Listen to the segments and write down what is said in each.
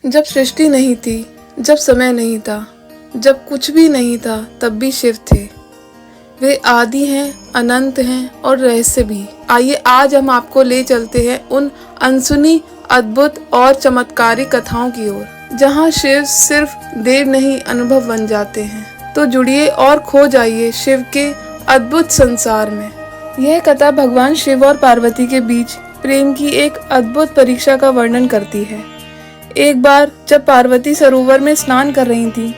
जब सृष्टि नहीं थी, जब समय नहीं था, जब कुछ भी नहीं था, तब भी शिव थे। वे आदि हैं, अनंत हैं और रहस्य भी। आइए आज हम आपको ले चलते हैं उन अनसुनी, अद्भुत और चमत्कारी कथाओं की ओर, जहां शिव सिर्फ देव नहीं अनुभव बन जाते हैं। तो जुड़िए और खो जाइए शिव के अद्भुत संसार में। यह कथा भगवान शिव और पार्वती के बीच प्रेम की एक अद्भुत परीक्षा का वर्णन करती है। एक बार जब पार्वती सरोवर में स्नान कर रही थी,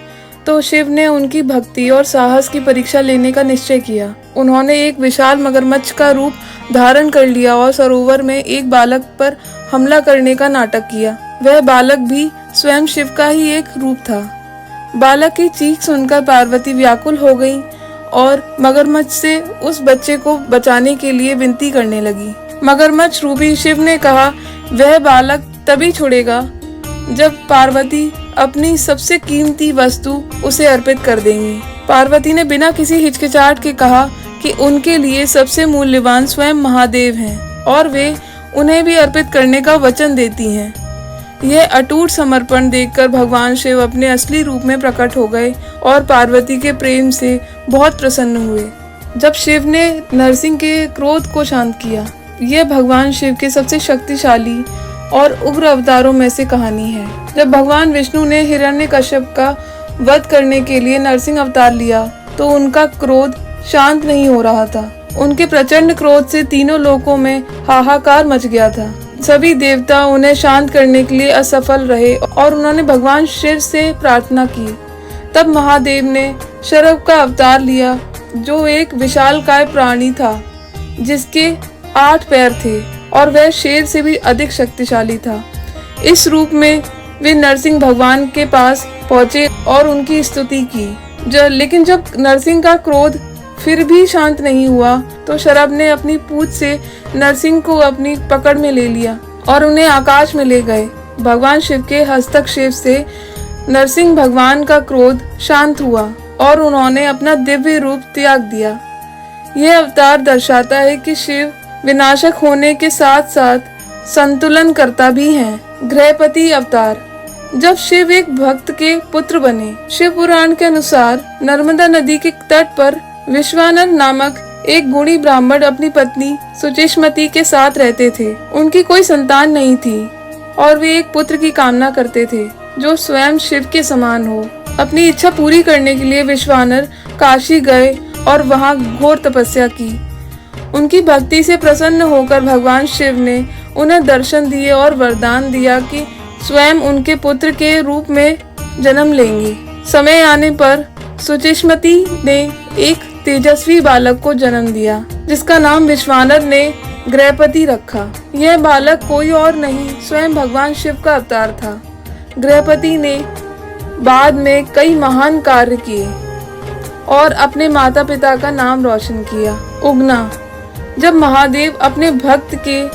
तो शिव ने उनकी भक्ति और साहस की परीक्षा लेने का निश्चय किया। उन्होंने एक विशाल मगरमच्छ का रूप धारण कर लिया और सरोवर में एक बालक पर हमला करने का नाटक किया। वह बालक भी स्वयं शिव का ही एक रूप था। बालक की चीख सुनकर पार्वती व्याकुल हो गई और मगरमच्छ से उस बच्चे को बचाने के लिए विनती करने लगी। मगरमच्छ रूपी शिव ने कहा, वह बालक तभी छुड़ेगा जब पार्वती अपनी सबसे कीमती वस्तु उसे अर्पित कर देंगी। पार्वती ने बिना किसी हिचकिचाहट के कहा कि उनके लिए सबसे मूल्यवान स्वयं महादेव हैं और वे उन्हें भी अर्पित करने का वचन देती हैं। यह अटूट समर्पण देखकर भगवान शिव अपने असली रूप में प्रकट हो गए और पार्वती के प्रेम से बहुत प्रसन्न हुए। जब शिव ने नरसिंह के क्रोध को शांत किया। यह भगवान शिव के सबसे शक्तिशाली और उग्र अवतारों में से कहानी है। जब भगवान विष्णु ने हिरण्यकश्यप का वध करने के लिए नरसिंह अवतार लिया, तो उनका क्रोध शांत नहीं हो रहा था। उनके प्रचंड क्रोध से तीनों लोकों में हाहाकार मच गया था। सभी देवता उन्हें शांत करने के लिए असफल रहे और उन्होंने भगवान शिव से प्रार्थना की। तब महादेव ने शरभ का अवतार लिया, जो एक विशालकाय प्राणी था जिसके 8 पैर थे और वह शेर से भी अधिक शक्तिशाली था। इस रूप में वे नरसिंह भगवान के पास पहुंचे और उनकी स्तुति की। लेकिन जब नरसिंह का क्रोध फिर भी शांत नहीं हुआ, तो शरभ ने अपनी पूंछ से नरसिंह को अपनी पकड़ में ले लिया और उन्हें आकाश में ले गए। भगवान शिव के हस्तक्षेप से नरसिंह भगवान का क्रोध शांत हुआ और उन्होंने अपना दिव्य रूप त्याग दिया। यह अवतार दर्शाता है कि शिव विनाशक होने के साथ साथ संतुलन करता भी हैं। गृहपति अवतार। जब शिव एक भक्त के पुत्र बने। शिव पुराण के अनुसार नर्मदा नदी के तट पर विश्वानर नामक एक गुणी ब्राह्मण अपनी पत्नी सुचेष्मती के साथ रहते थे। उनकी कोई संतान नहीं थी और वे एक पुत्र की कामना करते थे जो स्वयं शिव के समान हो। अपनी इच्छा पूरी करने के लिए विश्वानर काशी गए और वहां घोर तपस्या की। उनकी भक्ति से प्रसन्न होकर भगवान शिव ने उन्हें दर्शन दिए और वरदान दिया कि स्वयं उनके पुत्र के रूप में जन्म लेंगे। समय आने पर सुचेष्मती ने एक तेजस्वी बालक को जन्म दिया, जिसका नाम विश्वानर ने गृहपति रखा। यह बालक कोई और नहीं, स्वयं भगवान शिव का अवतार था। गृहपति ने बाद में कई महान कार्य किए और अपने माता पिता का नाम रोशन किया। उगना। जब महादेव अपने भक्त के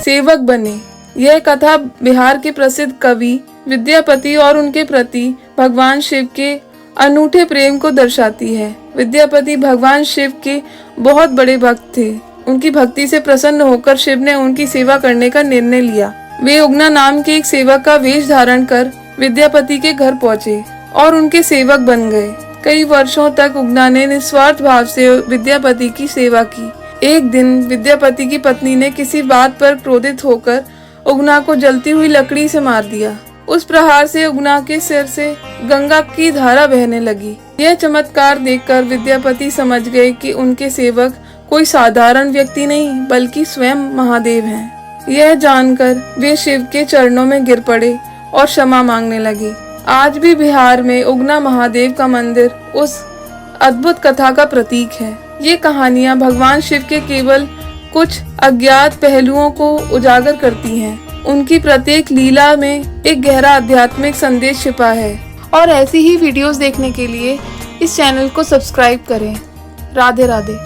सेवक बने। यह कथा बिहार के प्रसिद्ध कवि विद्यापति और उनके प्रति भगवान शिव के अनूठे प्रेम को दर्शाती है। विद्यापति भगवान शिव के बहुत बड़े भक्त थे। उनकी भक्ति से प्रसन्न होकर शिव ने उनकी सेवा करने का निर्णय लिया। वे उगना नाम के एक सेवक का वेश धारण कर विद्यापति के घर पहुंचे और उनके सेवक बन गए। कई वर्षों तक उगना ने निस्वार्थ भाव से विद्यापति की सेवा की। एक दिन विद्यापति की पत्नी ने किसी बात पर क्रोधित होकर उगना को जलती हुई लकड़ी से मार दिया। उस प्रहार से उगना के सिर से गंगा की धारा बहने लगी। यह चमत्कार देखकर विद्यापति समझ गए कि उनके सेवक कोई साधारण व्यक्ति नहीं, बल्कि स्वयं महादेव हैं। यह जानकर वे शिव के चरणों में गिर पड़े और क्षमा मांगने लगे। आज भी बिहार में उगना महादेव का मंदिर उस अद्भुत कथा का प्रतीक है। ये कहानियां भगवान शिव के केवल कुछ अज्ञात पहलुओं को उजागर करती हैं। उनकी प्रत्येक लीला में एक गहरा आध्यात्मिक संदेश छिपा है। और ऐसी ही वीडियोस देखने के लिए इस चैनल को सब्सक्राइब करें। राधे राधे।